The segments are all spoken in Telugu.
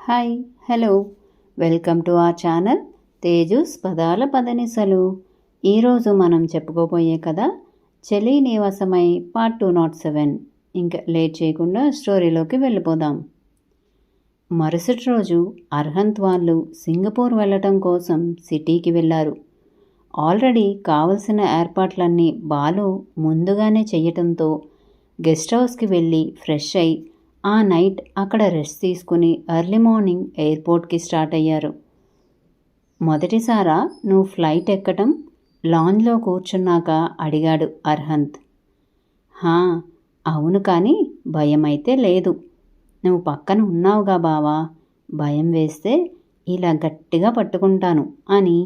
Hi hello welcome to our channel Teju's పదాల పదనిసలు. ఈరోజు మనం చెప్పుకోబోయే కథ చలి నివాసమై పార్ట్ 207. ఇంకా లేట్ చేయకుండా స్టోరీలోకి వెళ్ళిపోదాం. మరుసటి రోజు అర్హంత్ వాళ్ళు సింగపూర్ వెళ్ళటం కోసం సిటీకి వెళ్ళారు. ఆల్రెడీ కావలసిన ఏర్పాట్లన్నీ బాలు ముందుగానే చెయ్యటంతో గెస్ట్ హౌస్కి వెళ్ళి ఫ్రెష్ అయి ఆ నైట్ అక్కడ రెస్ట్ తీసుకుని ఎర్లీ మార్నింగ్ ఎయిర్పోర్ట్కి స్టార్ట్ అయ్యారు. మొదటిసారా నువ్వు ఫ్లైట్ ఎక్కటం? లాంజ్లో కూర్చున్నాక అడిగాడు అర్హంత్. హా, అవును, కానీ భయమైతే లేదు. నువ్వు పక్కన ఉన్నావుగా బావా, భయం వేస్తే ఇలా గట్టిగా పట్టుకుంటాను అని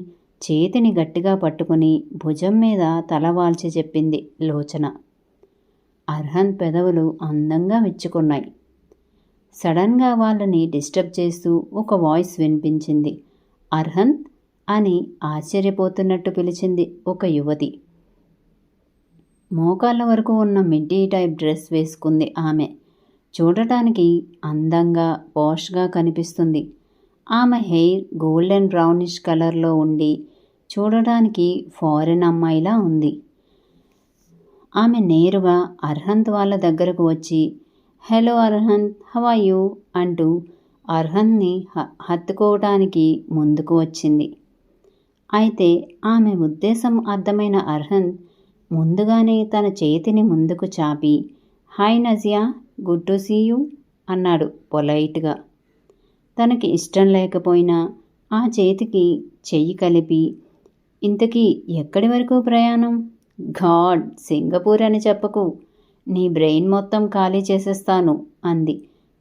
చేతిని గట్టిగా పట్టుకుని భుజం మీద తలవాల్చి చెప్పింది లోచన. అర్హంత్ పెదవులు అందంగా విచ్చుకున్నాయి. సడన్గా వాళ్ళని డిస్టర్బ్ చేస్తూ ఒక వాయిస్ వినిపించింది. అర్హంత్ అని ఆశ్చర్యపోతున్నట్టు పిలిచింది ఒక యువతి. మోకాళ్ళ వరకు ఉన్న మిడ్డీ టైప్ డ్రెస్ వేసుకుంది ఆమె. చూడటానికి అందంగా పాష్గా కనిపిస్తుంది. ఆమె హెయిర్ గోల్డెన్ బ్రౌనిష్ కలర్లో ఉండి చూడటానికి ఫారిన్ అమ్మాయిలా ఉంది. ఆమె నేరుగా అర్హంత్ వాళ్ళ దగ్గరకు వచ్చి, hello Arhant, how are you అంటూ అర్హంత్ని హత్తుకోవటానికి ముందుకు వచ్చింది. అయితే ఆమె ఉద్దేశం అర్థమైన అర్హంత్ ముందుగానే తన చేతిని ముందుకు చాపి, hi Nazia, good to see you అన్నాడు పొలైట్గా. తనకి ఇష్టం లేకపోయినా ఆ చేతికి చెయ్యి కలిపి, ఇంతకీ ఎక్కడి వరకు ప్రయాణం? గాడ్, సింగపూర్ అని చెప్పకు, నీ బ్రెయిన్ మొత్తం ఖాళీ చేసేస్తాను అంది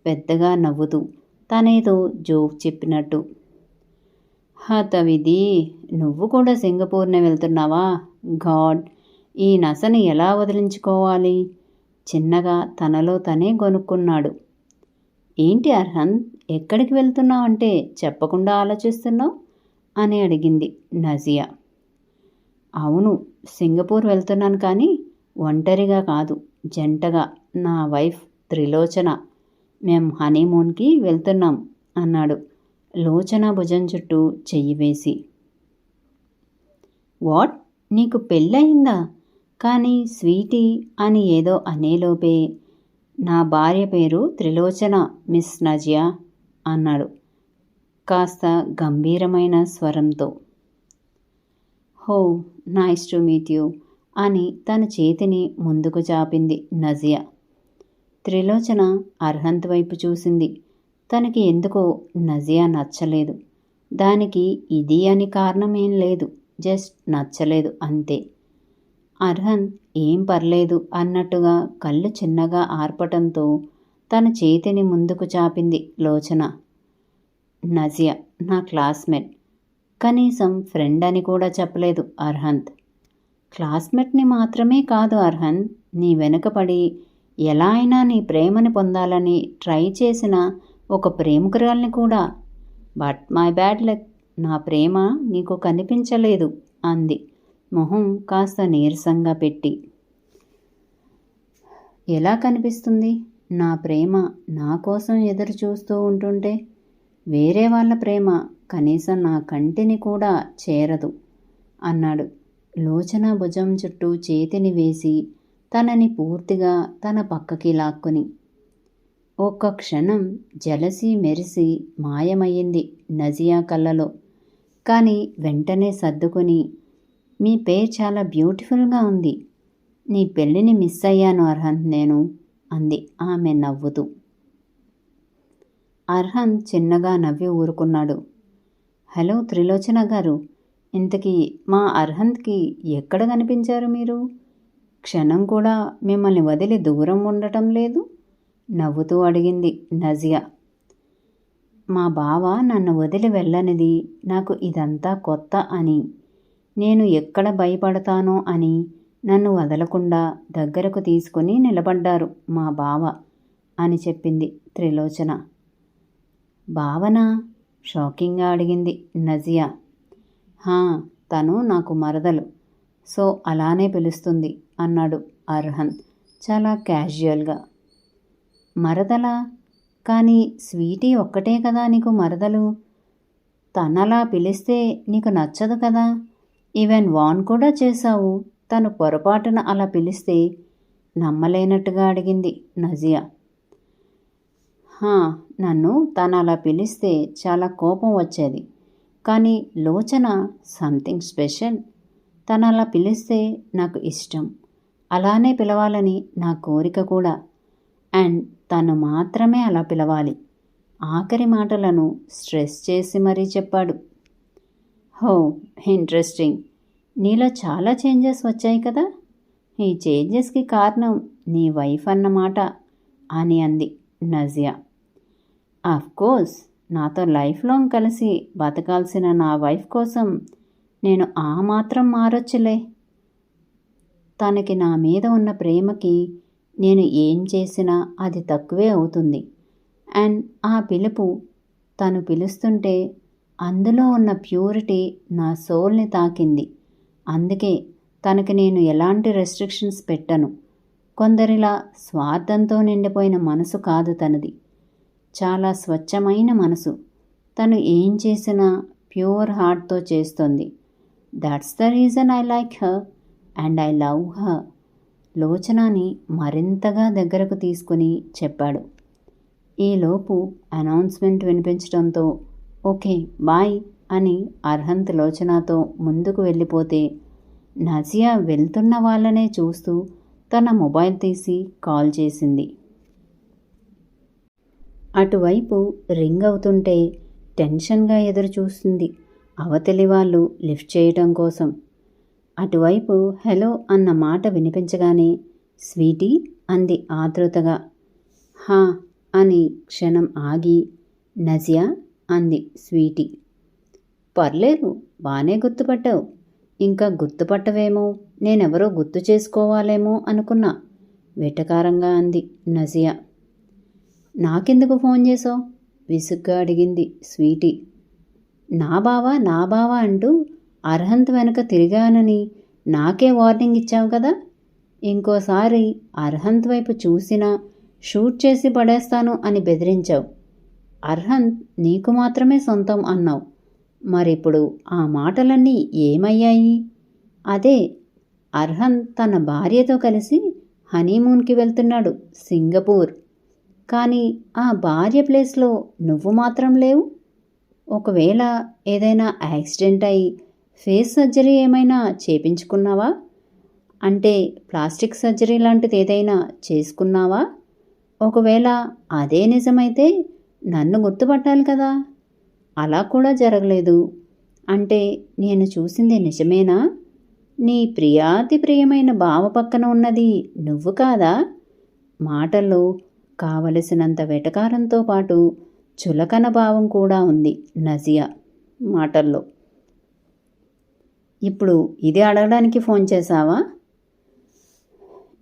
పెద్దగా నవ్వుతూ, తనేదో జోక్ చెప్పినట్టు. హతవిధి, నువ్వు కూడా సింగపూర్నే వెళ్తున్నావా? గాడ్, ఈ నసని ఎలా వదిలించుకోవాలి? చిన్నగా తనలో తనే గొనుక్కున్నాడు. ఏంటి అర్హంత్, ఎక్కడికి వెళ్తున్నావు అంటే చెప్పకుండా ఆలోచిస్తున్నావు అని అడిగింది నజియా. అవును, సింగపూర్ వెళ్తున్నాను, కానీ ఒంటరిగా కాదు, జంటగా, నా వైఫ్ త్రిలోచన. మేం హనీమూన్కి వెళ్తున్నాం అన్నాడు లోచన భుజం చుట్టూ చెయ్యి వేసి. వాట్, నీకు పెళ్ళయిందా? కానీ స్వీటీ అని ఏదో అనేలోపే, నా భార్య పేరు త్రిలోచన మిస్ నజియా అన్నాడు కాస్త గంభీరమైన స్వరంతో. హో, నైస్ టు మీట్ యూ అని తన చేతిని ముందుకు చాపింది నజియా. త్రిలోచన అర్హంత్ వైపు చూసింది. తనకి ఎందుకో నజియా నచ్చలేదు. దానికి ఇది అని కారణమేం లేదు, జస్ట్ నచ్చలేదు అంతే. అర్హంత్ ఏం పర్లేదు అన్నట్టుగా కళ్ళు చిన్నగా ఆర్పటంతో తన చేతిని ముందుకు చాపింది లోచన. నజియా నా క్లాస్మేట్, కనీసం ఫ్రెండ్ అని కూడా చెప్పలేదు అర్హంత్. క్లాస్మేట్ని మాత్రమే కాదు అర్హంత్, నీ వెనుకపడి ఎలా అయినా నీ ప్రేమని పొందాలని ట్రై చేసిన ఒక ప్రేమికురాల్ని కూడా. బట్ మై బ్యాడ్ లక్, నా ప్రేమ నీకు కనిపించలేదు అంది మొహం కాస్త నీరసంగా పెట్టి. ఎలా కనిపిస్తుంది? నా ప్రేమ నా కోసం ఎదురు చూస్తూ ఉంటుంటే వేరే వాళ్ళ ప్రేమ కనీసం నా కంటిని కూడా చేరదు అన్నాడు లోచన భుజం చుట్టూ చేతిని వేసి తనని పూర్తిగా తన పక్కకి లాక్కుని. ఒక్క క్షణం జలసి మెరిసి మాయమయ్యింది నజియా కళ్ళలో. కానీ వెంటనే సర్దుకొని, మీ పేరు చాలా బ్యూటిఫుల్గా ఉంది, నీ పెళ్ళిని మిస్ అయ్యాను అర్హంత్ నేను అంది ఆమె నవ్వుతూ. అర్హంత్ చిన్నగా నవ్వి ఊరుకున్నాడు. హలో త్రిలోచన గారు, ఇంతకీ మా అర్హంత్కి ఎక్కడ కనిపించారు మీరు? క్షణం కూడా మిమ్మల్ని వదిలి దూరం ఉండటం లేదు నవ్వుతూ అడిగింది నజియా. మా బావ నన్ను వదిలి వెళ్ళనిది, నాకు ఇదంతా కొత్త అని, నేను ఎక్కడ భయపడతానో అని నన్ను వదలకుండా దగ్గరకు తీసుకుని నిలబడ్డారు మా బావ అని చెప్పింది త్రిలోచన. బావనా? షాకింగ్గా అడిగింది నజియా. హా, తను నాకు మరదలు, సో అలానే పిలుస్తుంది అన్నాడు అర్హంత్ చాలా క్యాజువల్గా. మరదలా? కానీ స్వీటీ ఒక్కటే కదా నీకు మరదలు. తనలా పిలిస్తే నీకు నచ్చదు కదా. ఈవెన్ వాన్ కూడా చేశావు. తను పొరపాటున అలా పిలిస్తే నమ్మలేనట్టుగా అడిగింది నజియా. నన్ను తను అలా పిలిస్తే చాలా కోపం వచ్చేది. కానీ లోచన సంథింగ్ స్పెషల్. తను అలా పిలిస్తే నాకు ఇష్టం. అలానే పిలవాలని నా కోరిక కూడా. అండ్ తను మాత్రమే అలా పిలవాలి. ఆఖరి మాటలను స్ట్రెస్ చేసి మరీ చెప్పాడు. హో, ఇంట్రెస్టింగ్. నీలో చాలా చేంజెస్ వచ్చాయి కదా. ఈ చేంజెస్కి కారణం నీ వైఫ్ అన్నమాట అని అంది నజియా. కోర్స్, నాతో లైఫ్ లాంగ్ కలిసి బతకాల్సిన నా వైఫ్ కోసం నేను ఆ మాత్రం మారొచ్చులే. తనకి నా మీద ఉన్న ప్రేమకి నేను ఏం చేసినా అది తక్కువే అవుతుంది. అండ్ ఆ పిలుపు, తను పిలుస్తుంటే అందులో ఉన్న ప్యూరిటీ నా సోల్ని తాకింది. అందుకే తనకి నేను ఎలాంటి రెస్ట్రిక్షన్స్ పెట్టను. కొందరిలా స్వార్థంతో నిండిపోయిన మనసు కాదు తనది. చాలా స్వచ్ఛమైన మనసు. తను ఏం చేసినా ప్యూర్ హార్ట్తో చేస్తుంది. That's the reason I like her and I love her. లోచనాని మరింతగా దగ్గరకు తీసుకుని చెప్పాడు. ఈలోపు అనౌన్స్మెంట్ వినిపించడంతో ఓకే బాయ్ అని అర్హంత్ లోచనాతో ముందుకు వెళ్ళిపోతే నజియా వెళ్తున్న వాళ్ళనే చూస్తూ తన మొబైల్ తీసి కాల్ చేసింది. అటువైపు రింగ్ అవుతుంటే టెన్షన్గా ఎదురు చూస్తుంది అవతలి వాళ్ళు లిఫ్ట్ చేయటం కోసం. అటువైపు హలో అన్న మాట వినిపించగానే స్వీటీ అంది ఆతృతగా. హా అని క్షణం ఆగి నజియా అంది స్వీటీ. పర్లేదు, బానే గుర్తుపట్టావు. ఇంకా గుర్తుపట్టవేమో, నేనెవరో గుర్తు చేసుకోవాలేమో అనుకున్నా వెటకారంగా అంది నజియా. నాకెందుకు ఫోన్ చేసావు? విసుగ్గా అడిగింది స్వీటీ. నా బావా అంటూ అర్హంత్ వెనక తిరిగానని నాకే వార్నింగ్ ఇచ్చావు కదా. ఇంకోసారి అర్హంత్ వైపు చూసినా షూట్ చేసి పడేస్తాను అని బెదిరించావు. అర్హంత్ నీకు మాత్రమే సొంతం అన్నావు. మరిప్పుడు ఆ మాటలన్నీ ఏమయ్యాయి? అదే, అర్హంత్ తన భార్యతో కలిసి హనీమూన్కి వెళ్తున్నాడు సింగపూర్. కానీ ఆ భార్య ప్లేస్లో నువ్వు మాత్రం లేవు. ఒకవేళ ఏదైనా యాక్సిడెంట్ అయి ఫేస్ సర్జరీ ఏమైనా చేపించుకున్నావా? అంటే ప్లాస్టిక్ సర్జరీ లాంటిది ఏదైనా చేసుకున్నావా? ఒకవేళ అదే నిజమైతే నన్ను గుర్తుపట్టాలి కదా. అలా కూడా జరగలేదు. అంటే నేను చూసింది నిజమేనా? నీ ప్రియాతి ప్రియమైన బావ పక్కన ఉన్నది నువ్వు కాదా? మాటల్లో కావలసినంత వెటకారంతో పాటు చులకన భావం కూడా ఉంది నజియా మాటల్లో. ఇప్పుడు ఇది అడగడానికి ఫోన్ చేశావా?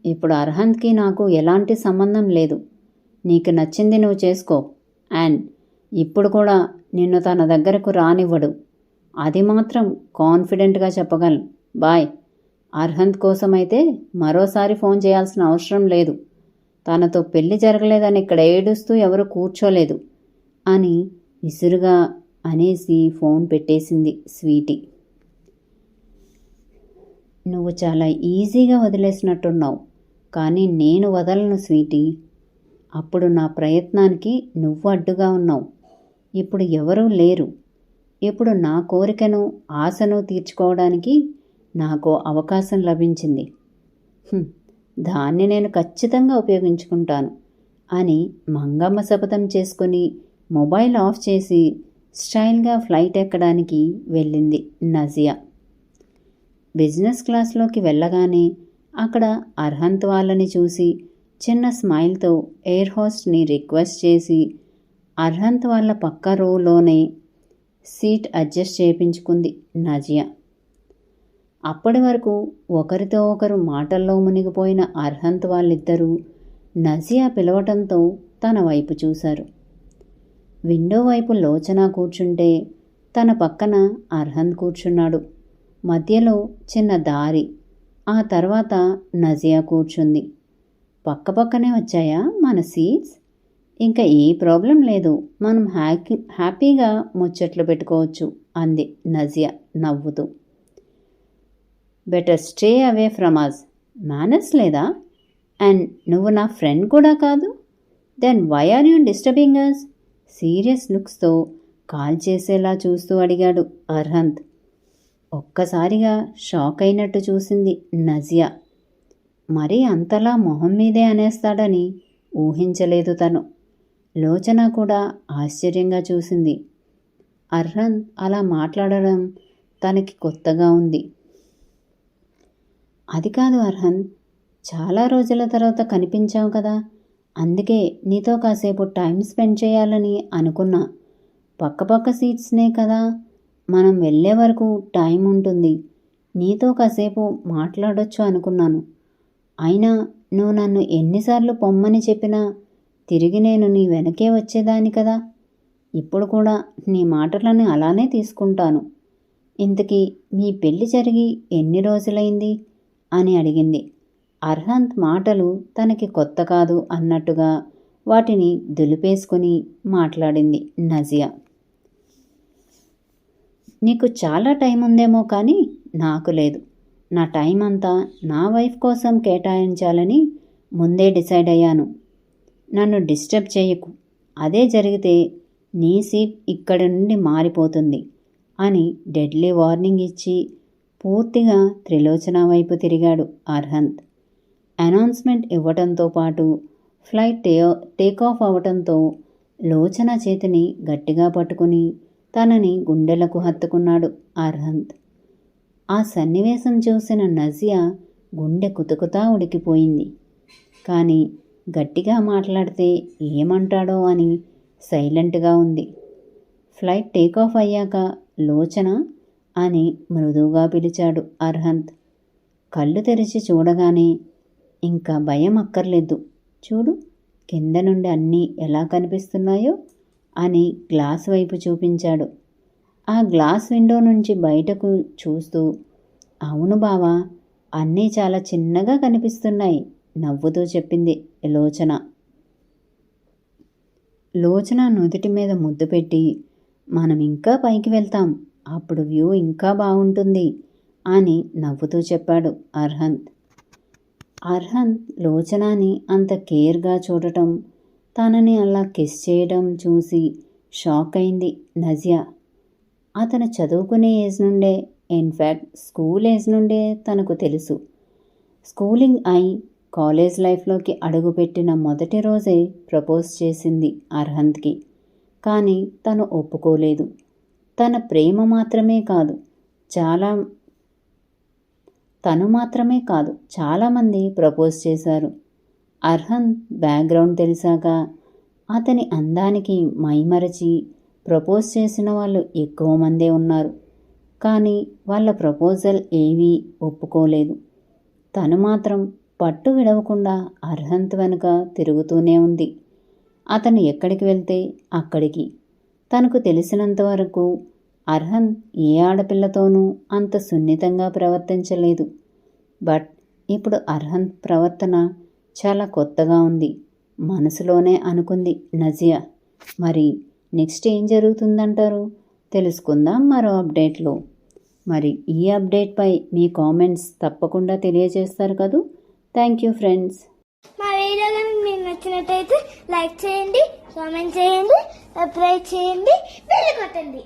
ఇప్పుడు అర్హంత్కి నాకు ఎలాంటి సంబంధం లేదు. నీకు నచ్చింది నువ్వు చేసుకో. అండ్ ఇప్పుడు కూడా నిన్ను తన దగ్గరకు రానివ్వడు. అది మాత్రం కాన్ఫిడెంట్గా చెప్పగలను. బాయ్. అర్హంత్ కోసమైతే మరోసారి ఫోన్ చేయాల్సిన అవసరం లేదు. తనతో పెళ్లి జరగలేదని ఇక్కడ ఏడుస్తూ ఎవరు కూర్చోలేదు అని విసురుగా అనేసి ఫోన్ పెట్టేసింది స్వీటీ. నువ్వు చాలా ఈజీగా వదిలేసినట్టున్నావు. కానీ నేను వదలను స్వీటీ. అప్పుడు నా ప్రయత్నానికి నువ్వు అడ్డుగా ఉన్నావు. ఇప్పుడు ఎవరూ లేరు. ఇప్పుడు నా కోరికను ఆశను తీర్చుకోవడానికి నాకు అవకాశం లభించింది. దాన్ని నేను ఖచ్చితంగా ఉపయోగించుకుంటాను అని మంగమ్మ శపథం చేసుకుని మొబైల్ ఆఫ్ చేసి స్టైల్గా ఫ్లైట్ ఎక్కడానికి వెళ్ళింది నజియా. బిజినెస్ క్లాస్లోకి వెళ్ళగానే అక్కడ అర్హంత్ వాళ్ళని చూసి చిన్న స్మైల్తో ఎయిర్ హోస్ట్ని రిక్వెస్ట్ చేసి అర్హంత్ వాళ్ళ పక్క రోలోనే సీట్ అడ్జస్ట్ చేయించుకుంది నజియా. అప్పటి వరకు ఒకరితో ఒకరు మాటల్లో మునిగిపోయిన అర్హంత్ వాళ్ళిద్దరూ నజియా పిలవటంతో తన వైపు చూశారు. విండో వైపు లోచన కూర్చుంటే తన పక్కన అర్హంత్ కూర్చున్నాడు. మధ్యలో చిన్న దారి. ఆ తర్వాత నజియా కూర్చుంది. పక్కపక్కనే వచ్చాయా మన సీట్స్? ఇంకా ఏ ప్రాబ్లం లేదు, మనం హ్యాపీగా ముచ్చట్లు పెట్టుకోవచ్చు అంది నజియా నవ్వుతూ. Better stay away from us. Manners లేదా? అండ్ నువ్వు నా ఫ్రెండ్ కూడా కాదు. Then why are you disturbing us? Serious లుక్స్తో కాల్ చేసేలా చూస్తూ అడిగాడు అర్హంత్. ఒక్కసారిగా షాక్ అయినట్టు చూసింది నజియా. మరీ అంతలా మొహం మీదే అనేస్తాడని ఊహించలేదు తను. లోచన కూడా ఆశ్చర్యంగా చూసింది. అర్హంత్ అలా మాట్లాడడం తనకి కొత్తగా ఉంది. అది కాదు అర్హంత్, చాలా రోజుల తర్వాత కనిపించావు కదా, అందుకే నీతో కాసేపు టైం స్పెండ్ చేయాలని అనుకున్నా. పక్కపక్క సీట్స్నే కదా, మనం వెళ్ళే వరకు టైం ఉంటుంది, నీతో కాసేపు మాట్లాడొచ్చు అనుకున్నాను. అయినా నువ్వు నన్ను ఎన్నిసార్లు పొమ్మని చెప్పినా తిరిగి నేను నీ వెనకే వచ్చేదాన్ని కదా. ఇప్పుడు కూడా నీ మాటలను అలానే తీసుకుంటాను. ఇంతకీ మీ పెళ్లి జరిగి ఎన్ని రోజులైంది అని అడిగింది. అర్హంత్ మాటలు తనకి కొత్త కాదు అన్నట్టుగా వాటిని దులిపేసుకుని మాట్లాడింది నజియా. నీకు చాలా టైం ఉందేమో కానీ నాకు లేదు. నా టైం అంతా నా వైఫ్ కోసం కేటాయించాలని ముందే డిసైడ్ అయ్యాను. నన్ను డిస్టర్బ్ చేయకు. అదే జరిగితే నీ సీట్ ఇక్కడి నుండి మారిపోతుంది అని డెడ్లీ వార్నింగ్ ఇచ్చి పూర్తిగా త్రిలోచన వైపు తిరిగాడు అర్హంత్. అనౌన్స్మెంట్ ఇవ్వటంతో పాటు ఫ్లైట్ టేకాఫ్ అవటంతో లోచన చేతిని గట్టిగా పట్టుకుని తనని గుండెలకు హత్తుకున్నాడు అర్హంత్. ఆ సన్నివేశం చూసిన నజియా గుండె కుతుకుతా ఉడికిపోయింది. కానీ గట్టిగా మాట్లాడితే ఏమంటాడో అని సైలెంట్గా ఉంది. ఫ్లైట్ టేకాఫ్ అయ్యాక లోచన అని మృదువుగా పిలిచాడు అర్హంత్. కళ్ళు తెరిచి చూడగానే ఇంకా భయం అక్కర్లేదు, చూడు కింద నుండి అన్నీ ఎలా కనిపిస్తున్నాయో అని గ్లాస్ వైపు చూపించాడు. ఆ గ్లాస్ విండో నుంచి బయటకు చూస్తూ, అవును బావా, అన్నీ చాలా చిన్నగా కనిపిస్తున్నాయి నవ్వుతూ చెప్పింది లోచన. లోచన నుదుటి మీద ముద్దు పెట్టి, మనం ఇంకా పైకి వెళ్తాం, అప్పుడు వ్యూ ఇంకా బాగుంటుంది అని నవ్వుతూ చెప్పాడు అర్హంత్. అర్హంత్ లోచనాని అంత కేర్గా చూడటం, తనని అలా కిస్ చేయడం చూసి షాక్ అయింది నజియా. అతను చదువుకునే ఏజ్ నుండే, ఇన్ఫ్యాక్ట్ స్కూల్ ఏజ్ నుండే తనకు తెలుసు. స్కూలింగ్ అయి కాలేజ్ లైఫ్లోకి అడుగుపెట్టిన మొదటి రోజే ప్రపోజ్ చేసింది అర్హంత్కి. కానీ తను ఒప్పుకోలేదు. తన ప్రేమ మాత్రమే కాదు, తను మాత్రమే కాదు చాలామంది ప్రపోజ్ చేశారు. అర్హంత్ బ్యాక్గ్రౌండ్ తెలిసాక అతని అందానికి మైమరచి ప్రపోజ్ చేసిన వాళ్ళు ఎక్కువ మందే ఉన్నారు. కానీ వాళ్ళ ప్రపోజల్ ఏవీ ఒప్పుకోలేదు. తను మాత్రం పట్టు విడవకుండా అర్హంత్ వెనుక తిరుగుతూనే ఉంది. అతను ఎక్కడికి వెళ్తే అక్కడికి. తనకు తెలిసినంతవరకు అర్హంత్ ఏ ఆడపిల్లతోనూ అంత సున్నితంగా ప్రవర్తించలేదు. బట్ ఇప్పుడు అర్హంత్ ప్రవర్తన చాలా కొత్తగా ఉంది. మనసులోనే అనుకుంది నజియా. మరి నెక్స్ట్ ఏం జరుగుతుందంటారు? తెలుసుకుందాం మరో అప్డేట్లో. మరి ఈ అప్డేట్పై మీ కామెంట్స్ తప్పకుండా తెలియజేస్తారు కదూ. Thank you friends. మా వీడియో కనుక మీకు నచ్చినట్టయితే లైక్ చేయండి, కామెంట్ చేయండి, సబ్స్క్రైబ్ చేయండి, బెల్ కొట్టండి.